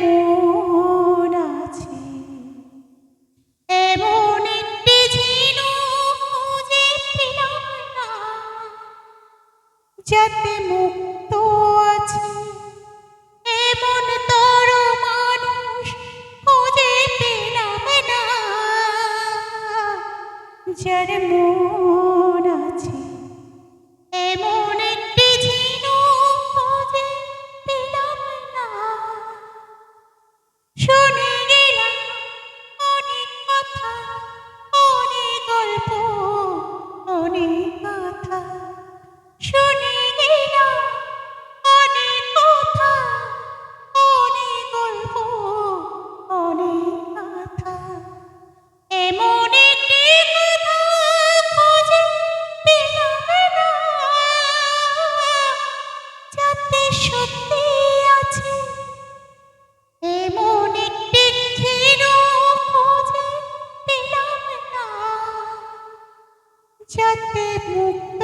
মন আছে এমন একটি ঝিনুক খুঁজে পেলাম না, যাতে মুক্ত আছে এমন তর মানুষ খুঁজে পেলাম না, যার মন আছে এমন একটি ঝিনুক খুঁজে পেলাম না। শুনে গেলাম অনেক কথা, অনেক গল্প, অনেক কথা, শুনে গেলাম অনেক কথা, অনেক গল্প, অনেক কথা, এমন একটি কথা খুঁজে পেলাম না, যাতে সত্যি আছে এমন একটি ঝিনুক খুঁজে পেলাম না, যাতে মুক্ত